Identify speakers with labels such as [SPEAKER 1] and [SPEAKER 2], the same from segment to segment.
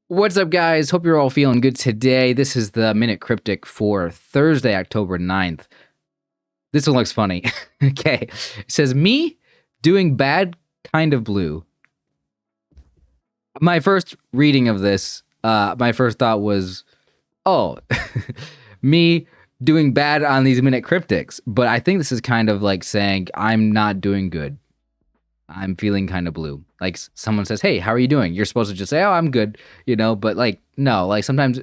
[SPEAKER 1] What's up, guys? Hope you're all feeling good today. This is the Minute Cryptic for Thursday, October 9th. This one looks funny. Okay. It says, me doing bad, kind of blue. My first reading of this, my first thought was, oh, me doing bad on these Minute Cryptics. But I think this is kind of like saying, I'm not doing good. I'm feeling kind of blue. Like someone says, hey, how are you doing? You're supposed to just say, oh, I'm good, but like, no, like sometimes,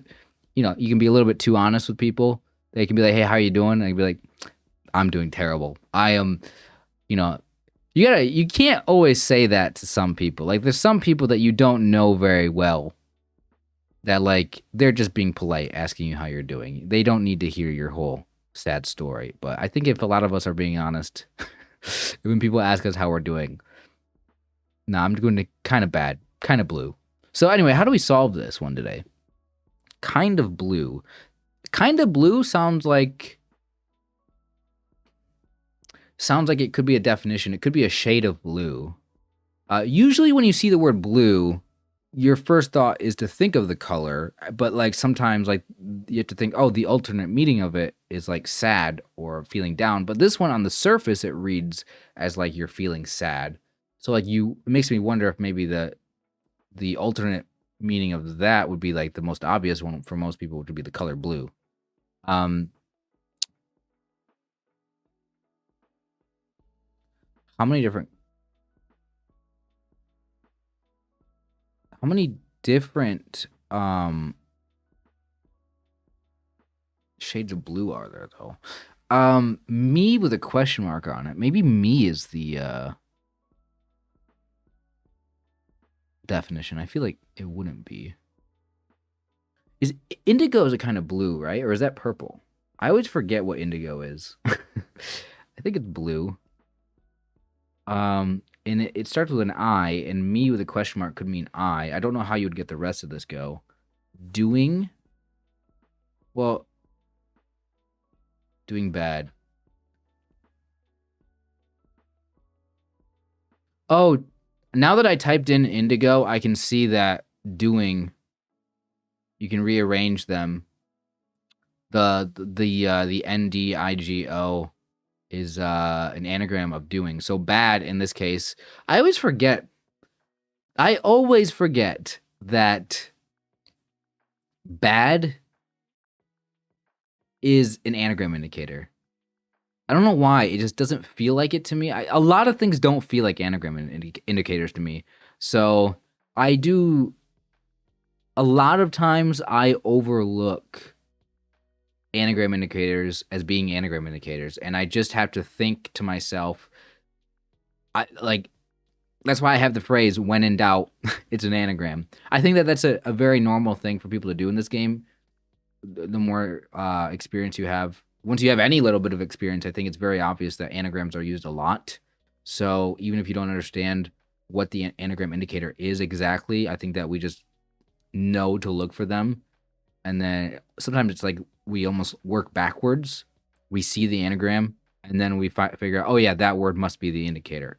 [SPEAKER 1] you can be a little bit too honest with people. They can be like, hey, how are you doing? And I can be like, I'm doing terrible. I am, you can't always say that to some people. Like there's some people that you don't know very well that like, they're just being polite, asking you how you're doing. They don't need to hear your whole sad story. But I think if a lot of us are being honest, when people ask us how we're doing, no, I'm going to kind of bad, kind of blue. So anyway, how do we solve this one today? Kind of blue. Kind of blue sounds like it could be a definition. It could be a shade of blue. Usually when you see the word blue, your first thought is to think of the color, but like sometimes like you have to think, oh, the alternate meaning of it is like sad or feeling down. But this one on the surface, it reads as like you're feeling sad. So like it makes me wonder if maybe the alternate meaning of that would be like the most obvious one for most people, which would be the color blue. How many different shades of blue are there though? Me with a question mark on it. Maybe me is the definition. I feel like it wouldn't be. Indigo is a kind of blue, right? Or is that purple? I always forget what indigo is. I think it's blue. And it starts with an I, and me with a question mark could mean I. I don't know how you would get the rest of this go. Doing? Well, doing bad. Oh, now that I typed in indigo, I can see that doing, you can rearrange them. The NDIGO is an anagram of doing. So bad in this case. I always forget that bad is an anagram indicator. I don't know why. It just doesn't feel like it to me. A lot of things don't feel like anagram indicators to me. So I do. A lot of times I overlook anagram indicators as being anagram indicators, and I just have to think to myself, that's why I have the phrase, when in doubt, it's an anagram. I think that that's a very normal thing for people to do in this game. The more experience you have, once you have any little bit of experience, I think it's very obvious that anagrams are used a lot. So even if you don't understand what the anagram indicator is exactly, I think that we just know to look for them. And then sometimes it's like we almost work backwards. We see the anagram, and then we figure out, oh yeah, that word must be the indicator.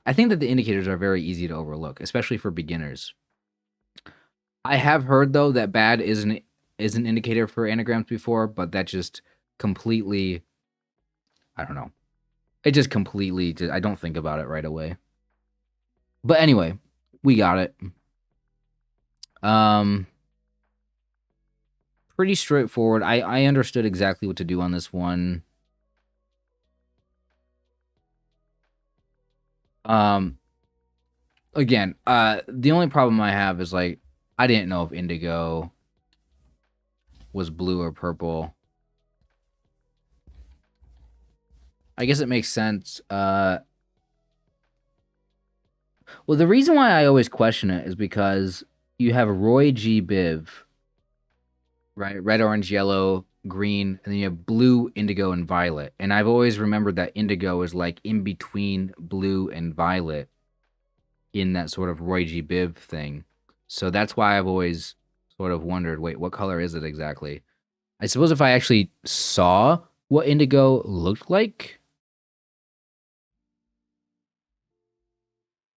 [SPEAKER 1] I think that the indicators are very easy to overlook, especially for beginners. I have heard though that bad is an indicator for anagrams before, but that just completely, I don't know. It just completely, I don't think about it right away. But anyway, we got it. Pretty straightforward. I understood exactly what to do on this one. Again, the only problem I have is like, I didn't know if indigo was blue or purple. I guess it makes sense. Well, the reason why I always question it is because you have Roy G. Biv, right? Red, orange, yellow, green, and then you have blue, indigo, and violet. And I've always remembered that indigo is like in between blue and violet in that sort of Roy G. Biv thing. So that's why I've always sort of wondered, wait, what color is it exactly? I suppose if I actually saw what indigo looked like.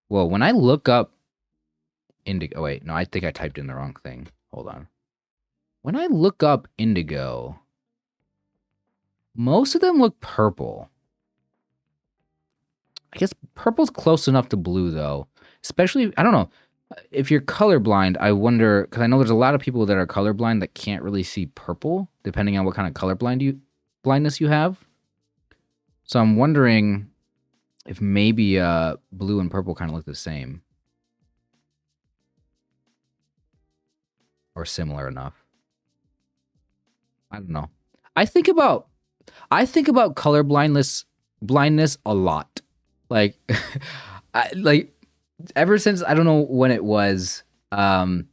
[SPEAKER 1] Well, when I look up indigo. Oh, wait, no, I think I typed in the wrong thing. Hold on. When I look up indigo, most of them look purple. I guess purple's close enough to blue, though. Especially, I don't know. If you're colorblind, I wonder, because I know there's a lot of people that are colorblind that can't really see purple, depending on what kind of blindness you have. So I'm wondering if maybe blue and purple kind of look the same. Or similar enough. I don't know. I think about color blindness a lot. Like like ever since, I don't know when it was, when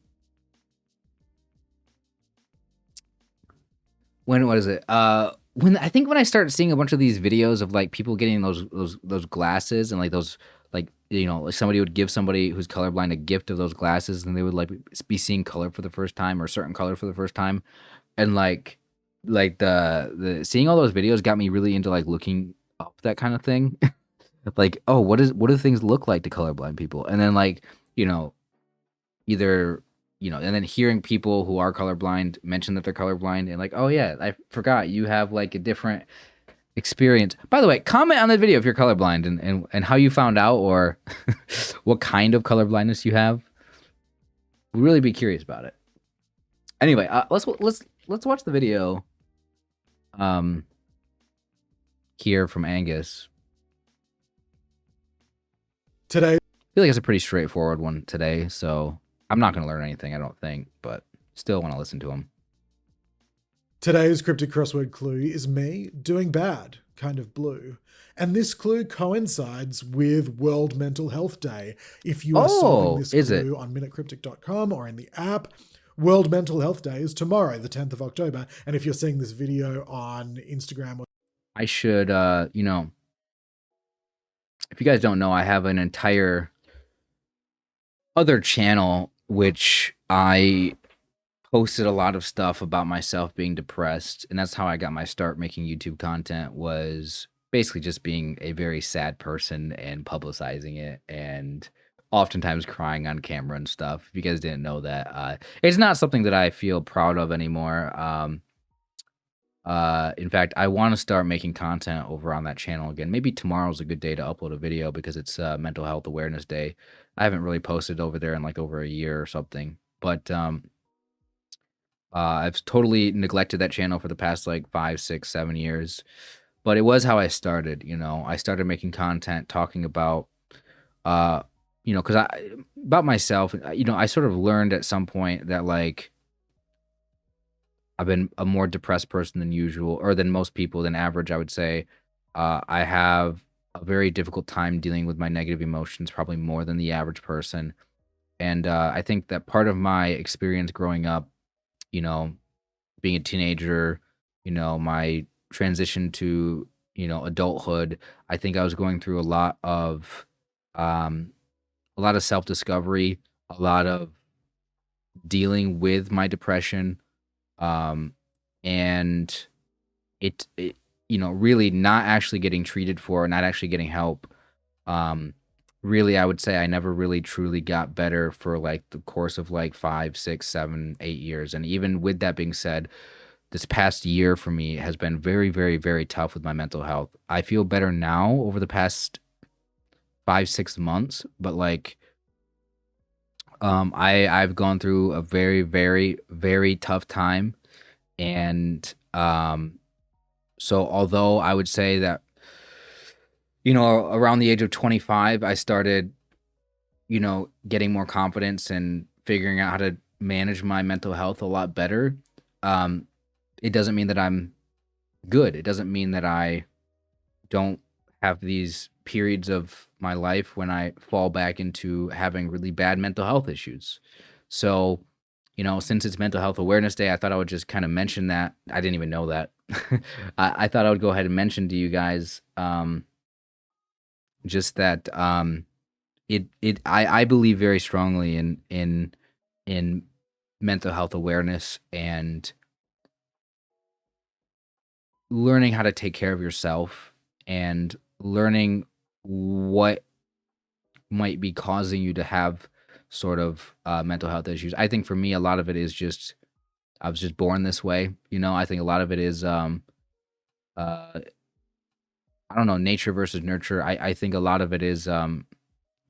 [SPEAKER 1] was it? When I started seeing a bunch of these videos of like people getting those glasses, and like those, like, you know, like somebody would give somebody who's colorblind a gift of those glasses, and they would like be seeing color for the first time, or certain color for the first time. And like the seeing all those videos got me really into like looking up that kind of thing. Like, oh, what do things look like to colorblind people? And then, like, you know, either, you know, and then hearing people who are colorblind mention that they're colorblind, and like, oh yeah, I forgot you have like a different experience. By the way, comment on the video if you're colorblind, and how you found out, or what kind of colorblindness you have. We'd really be curious about it. Anyway, let's watch the video here from Angus.
[SPEAKER 2] Today,
[SPEAKER 1] I feel like it's a pretty straightforward one today, so I'm not going to learn anything, I don't think, but still want to listen to him.
[SPEAKER 2] today's cryptic crossword clue is me doing bad, kind of blue. And this clue coincides with World Mental Health Day. If you are solving this clue on minutecryptic.com or in the app, World Mental Health Day is tomorrow, the 10th of October. And if you're seeing this video on Instagram,
[SPEAKER 1] I should, you know, if you guys don't know, I have an entire other channel which I posted a lot of stuff about myself being depressed, and that's how I got my start making YouTube content, was basically just being a very sad person and publicizing it, and oftentimes crying on camera and stuff. If you guys didn't know that, it's not something that I feel proud of anymore. In fact, I want to start making content over on that channel again. Maybe tomorrow's a good day to upload a video because it's Mental Health Awareness Day. I haven't really posted over there in like over a year or something, but I've totally neglected that channel for the past like 5, 6, 7 years. But it was how I started. You know, I started making content talking about, you know, about myself. You know, I sort of learned at some point that like I've been a more depressed person than usual, or than most people, than average, I would say. I have a very difficult time dealing with my negative emotions, probably more than the average person. And I think that part of my experience growing up, you know, being a teenager, you know, my transition to, you know, adulthood, I think I was going through a lot of self-discovery, a lot of dealing with my depression, and it, you know, really not actually getting treated for, not actually getting help. Really, I would say I never really truly got better for like the course of like 5, 6, 7, 8 years. And even with that being said, this past year for me has been very, very, very tough with my mental health. I feel better now over the past 5, 6 months, but like, I've gone through a very, very, very tough time. And so although I would say that, you know, around the age of 25, I started, you know, getting more confidence and figuring out how to manage my mental health a lot better. Um, it doesn't mean that I'm good. It doesn't mean that I don't have these periods of my life when I fall back into having really bad mental health issues. So, you know, since it's Mental Health Awareness Day, I thought I would just kind of mention that. I didn't even know that. I thought I would go ahead and mention to you guys, just that, I believe very strongly in mental health awareness and learning how to take care of yourself, and learning what might be causing you to have sort of mental health issues. I think for me, a lot of it is just I was just born this way. I think a lot of it is uh, I don't know, nature versus nurture. I think a lot of it is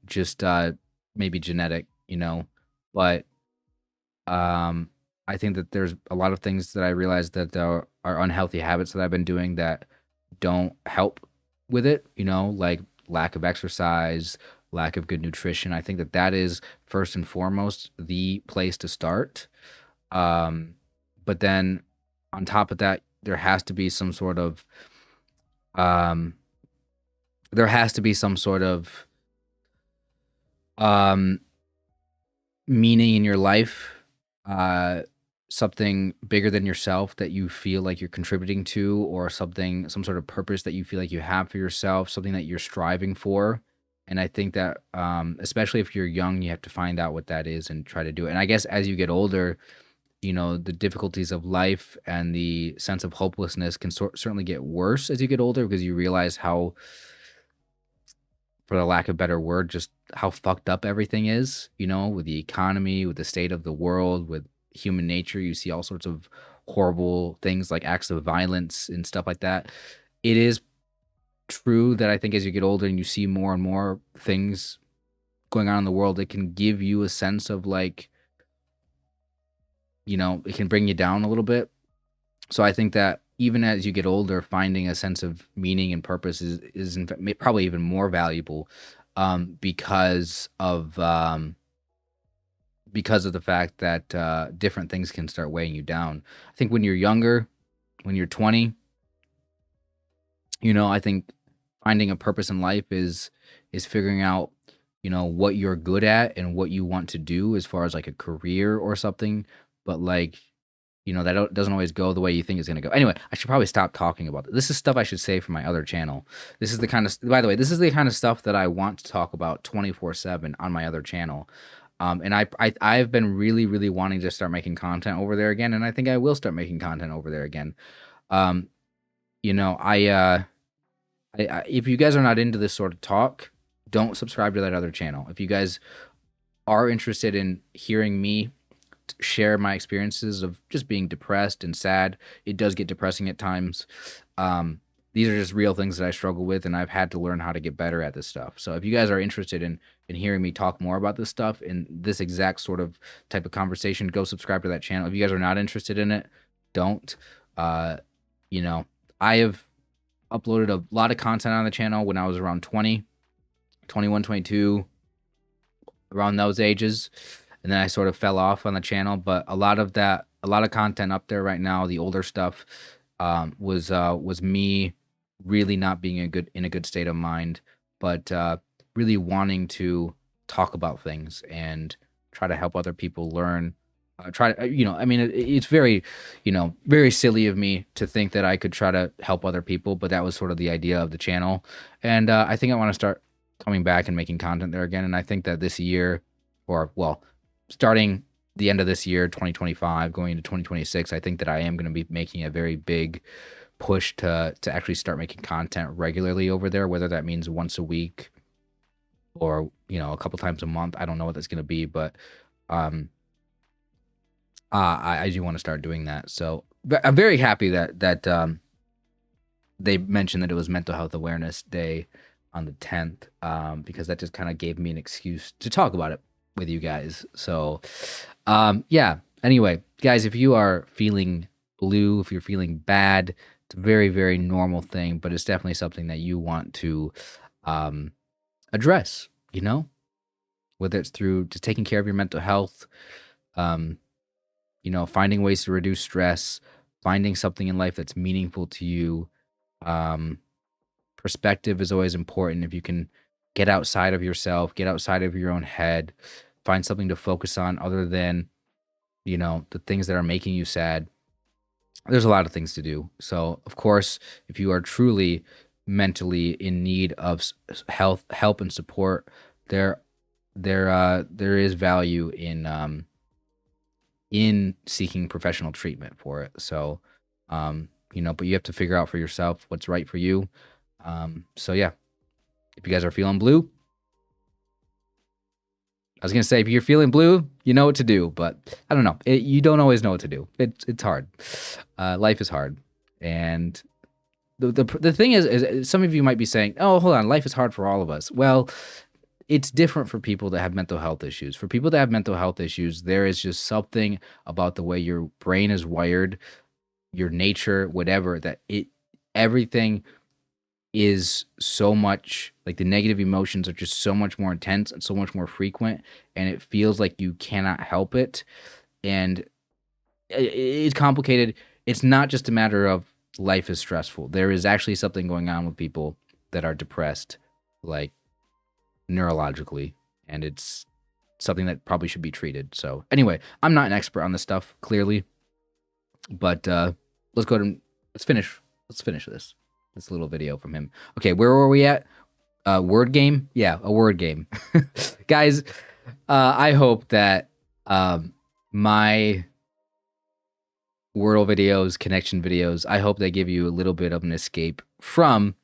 [SPEAKER 1] just maybe genetic, but um, I think that there's a lot of things that I realize that are unhealthy habits that I've been doing that don't help with it, like lack of exercise, lack of good nutrition. I think that that is first and foremost the place to start. Um, but then on top of that, um, there has to be some sort of um, meaning in your life, uh, something bigger than yourself that you feel like you're contributing to, or some sort of purpose that you feel like you have for yourself, something that you're striving for. And I think that, especially if you're young, you have to find out what that is and try to do it. And I guess as you get older, the difficulties of life and the sense of hopelessness can certainly get worse as you get older because you realize how, for the lack of a better word, just how fucked up everything is, with the economy, with the state of the world, with human nature. You see all sorts of horrible things like acts of violence and stuff like that. It is true that I think as you get older and you see more and more things going on in the world, it can give you a sense of like, it can bring you down a little bit. So I think that even as you get older, finding a sense of meaning and purpose is in fact probably even more valuable, because of the fact that different things can start weighing you down. I think when you're younger, when you're 20, I think finding a purpose in life is figuring out, what you're good at and what you want to do as far as like a career or something. But like, that doesn't always go the way you think it's going to go. Anyway, I should probably stop talking about this. This is stuff I should say for my other channel. This is the kind of, by the way, this is the kind of stuff that I want to talk about 24/7 on my other channel. And I've been really, really wanting to start making content over there again, and I think I will start making content over there again. Um, you know, if you guys are not into this sort of talk, don't subscribe to that other channel. If you guys are interested in hearing me share my experiences of just being depressed and sad, it does get depressing at times. These are just real things that I struggle with, and I've had to learn how to get better at this stuff. So if you guys are interested in hearing me talk more about this stuff in this exact sort of type of conversation, go subscribe to that channel. If you guys are not interested in it, don't. Uh, I have uploaded a lot of content on the channel when I was around 20, 21, 22, around those ages. And then I sort of fell off on the channel, but a lot of content up there right now, the older stuff, was me really not being in a good state of mind, but really wanting to talk about things and try to help other people learn. Try to, I mean, it's very, very silly of me to think that I could try to help other people, but that was sort of the idea of the channel. And I think I want to start coming back and making content there again. And I think that this year, or well, starting the end of this year, 2025, going into 2026, I think that I am going to be making a very big push to actually start making content regularly over there, whether that means once a week or, a couple times a month. I don't know what that's going to be, but I do want to start doing that. So I'm very happy that they mentioned that it was Mental Health Awareness Day on the 10th, because that just kind of gave me an excuse to talk about it with you guys. So yeah, anyway, guys, if you are feeling blue, if you're feeling bad, it's a very, very normal thing, but it's definitely something that you want to address, whether it's through just taking care of your mental health, finding ways to reduce stress, finding something in life that's meaningful to you. Perspective is always important. If you can get outside of yourself, get outside of your own head, find something to focus on other than, the things that are making you sad. There's a lot of things to do. So, of course, if you are truly mentally in need of help and support, there is value in seeking professional treatment for it. So, but you have to figure out for yourself what's right for you. So yeah, if you guys are feeling blue, I was gonna say, if you're feeling blue, you know what to do, but I don't know. You don't always know what to do. It's hard. Life is hard, and the thing is, some of you might be saying, "Oh, hold on, life is hard for all of us." Well, it's different for people that have mental health issues. For people that have mental health issues, there is just something about the way your brain is wired, your nature, whatever, that everything is so much like the negative emotions are just so much more intense and so much more frequent, and it feels like you cannot help it. And it's complicated. It's not just a matter of life is stressful. There is actually something going on with people that are depressed, like neurologically, and it's something that probably should be treated. So anyway, I'm not an expert on this stuff, clearly, but let's go to let's finish this little video from him. Okay, where were we at? Word game? Yeah, a word game. Guys, I hope that my Wordle videos, connection videos, I hope they give you a little bit of an escape from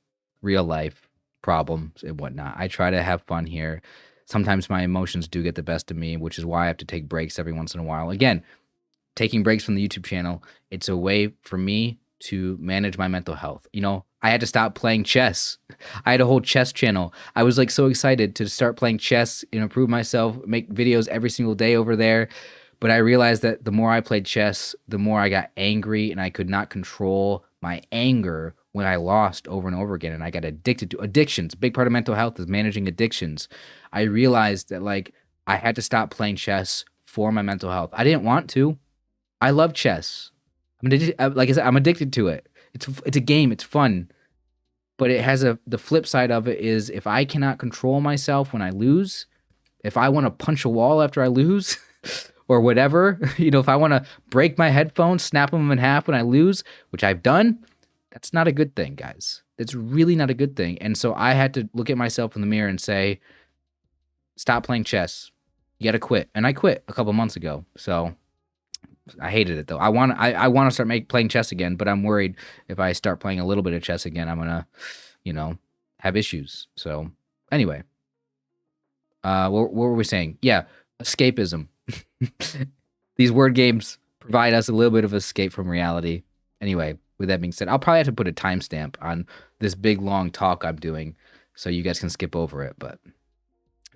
[SPEAKER 1] real life problems and whatnot. I try to have fun here. Sometimes my emotions do get the best of me, which is why I have to take breaks every once in a while. Again, taking breaks from the YouTube channel, it's a way for me to manage my mental health. You know, I had to stop playing chess. I had a whole chess channel. I was like so excited to start playing chess and improve myself, make videos every single day over there. But I realized that the more I played chess, the more I got angry, and I could not control my anger when I lost over and over again. And I got addicted to addictions. A big part of mental health is managing addictions. I realized that like I had to stop playing chess for my mental health. I didn't want to. I love chess. Like I said, I'm addicted to it. It's a game. It's fun, but it has the flip side of it is if I cannot control myself when I lose, if I want to punch a wall after I lose, or whatever, you know, if I want to break my headphones, snap them in half when I lose, which I've done, that's not a good thing, guys. It's really not a good thing. And so I had to look at myself in the mirror and say, stop playing chess. You got to quit. And I quit a couple months ago. So I hated it though. I want to start playing chess again, but I'm worried if I start playing a little bit of chess again, I'm going to, you know, have issues. So anyway, what were we saying? Yeah, escapism. These word games provide us a little bit of escape from reality. Anyway, with that being said, I'll probably have to put a timestamp on this big long talk I'm doing so you guys can skip over it, but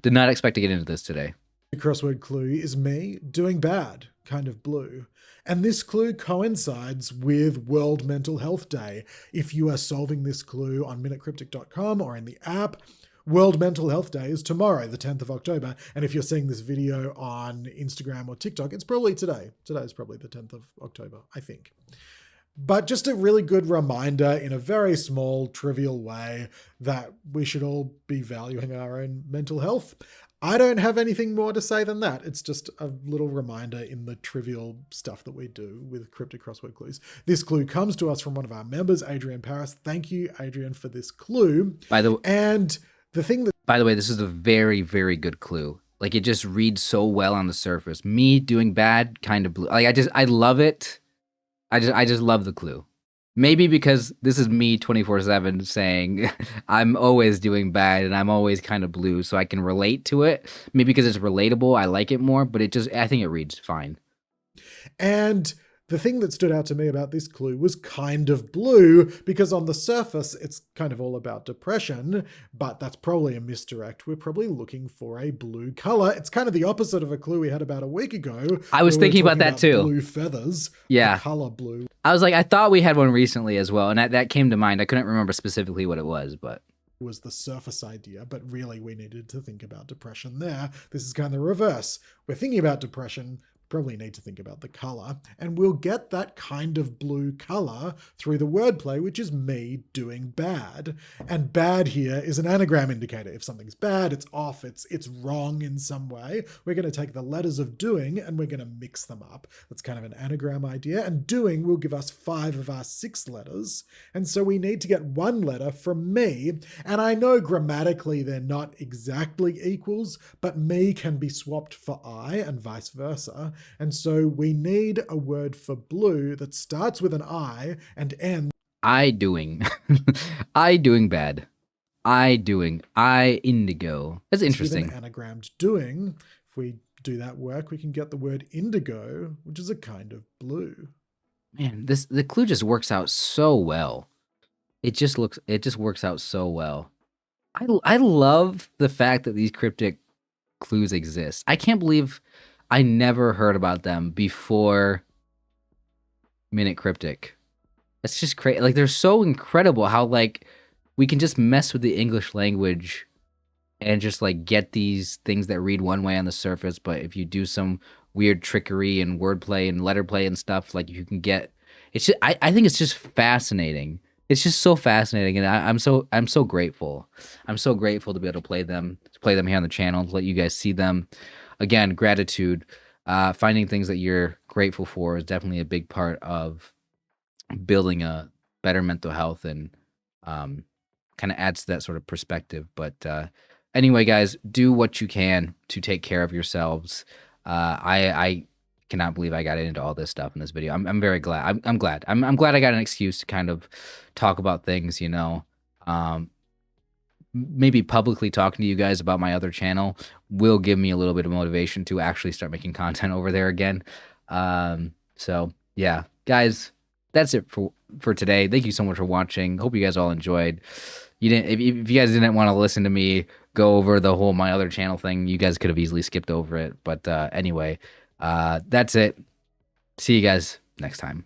[SPEAKER 1] did not expect to get into this today.
[SPEAKER 2] The crossword clue is me doing bad, kind of blue. And this clue coincides with World Mental Health Day. If you are solving this clue on minutecryptic.com or in the app, World Mental Health Day is tomorrow, the 10th of October. And if you're seeing this video on Instagram or TikTok, it's probably today. Today is probably the 10th of October, I think. But just a really good reminder in a very small, trivial way that we should all be valuing our own mental health. I don't have anything more to say than that. It's just a little reminder in the trivial stuff that we do with cryptic crossword clues. This clue comes to us from one of our members, Adrian Paris. Thank you, Adrian, for this clue.
[SPEAKER 1] By the way, this is a very, very good clue. Like it just reads so well on the surface. Me doing bad, kind of blue. Like I love it. I just love the clue. Maybe because this is me 24/7 saying I'm always doing bad and I'm always kind of blue, so I can relate to it. Maybe because it's relatable, I like it more, but I think it reads fine.
[SPEAKER 2] And the thing that stood out to me about this clue was kind of blue, because on the surface, it's kind of all about depression, but that's probably a misdirect. We're probably looking for a blue color. It's kind of the opposite of a clue we had about a week ago.
[SPEAKER 1] I was thinking about that too.
[SPEAKER 2] Blue feathers.
[SPEAKER 1] Yeah.
[SPEAKER 2] The color blue.
[SPEAKER 1] I was like, I thought we had one recently as well, and that came to mind. I couldn't remember specifically what it was, but
[SPEAKER 2] was the surface idea, but really we needed to think about depression there. This is kind of the reverse. We're thinking about depression, probably need to think about the color, and we'll get that kind of blue color through the wordplay, which is me doing bad. And bad here is an anagram indicator. If something's bad, it's off, it's wrong in some way. We're going to take the letters of doing and we're going to mix them up. That's kind of an anagram idea, and doing will give us 5 of our 6 letters. And so we need to get 1 letter from me. And I know grammatically they're not exactly equals, but me can be swapped for I and vice versa. And so we need a word for blue that starts with an I and ends.
[SPEAKER 1] I doing. I doing bad. I doing. I indigo. That's interesting.
[SPEAKER 2] With an anagrammed doing. If we do that work, we can get the word indigo, which is a kind of blue.
[SPEAKER 1] Man, the clue just works out so well. It just works out so well. I love the fact that these cryptic clues exist. I can't believe I never heard about them before Minute Cryptic. It's just crazy. Like, they're so incredible how, like, we can just mess with the English language and just, like, get these things that read one way on the surface, but if you do some weird trickery and wordplay and letter play and stuff, like, you can get. It's just, I think it's just fascinating. It's just so fascinating, and I'm so grateful. I'm so grateful to be able to play them here on the channel, to let you guys see them. Again, gratitude. Finding things that you're grateful for is definitely a big part of building a better mental health, and kind of adds to that sort of perspective. But anyway, guys, do what you can to take care of yourselves. I cannot believe I got into all this stuff in this video. I'm very glad. I'm glad. I'm glad I got an excuse to kind of talk about things, you know. Maybe publicly talking to you guys about my other channel will give me a little bit of motivation to actually start making content over there again. So yeah, guys, that's it for today. Thank you so much for watching. Hope you guys all enjoyed. If you guys didn't want to listen to me go over the whole my other channel thing, you guys could have easily skipped over it. But anyway, that's it. See you guys next time.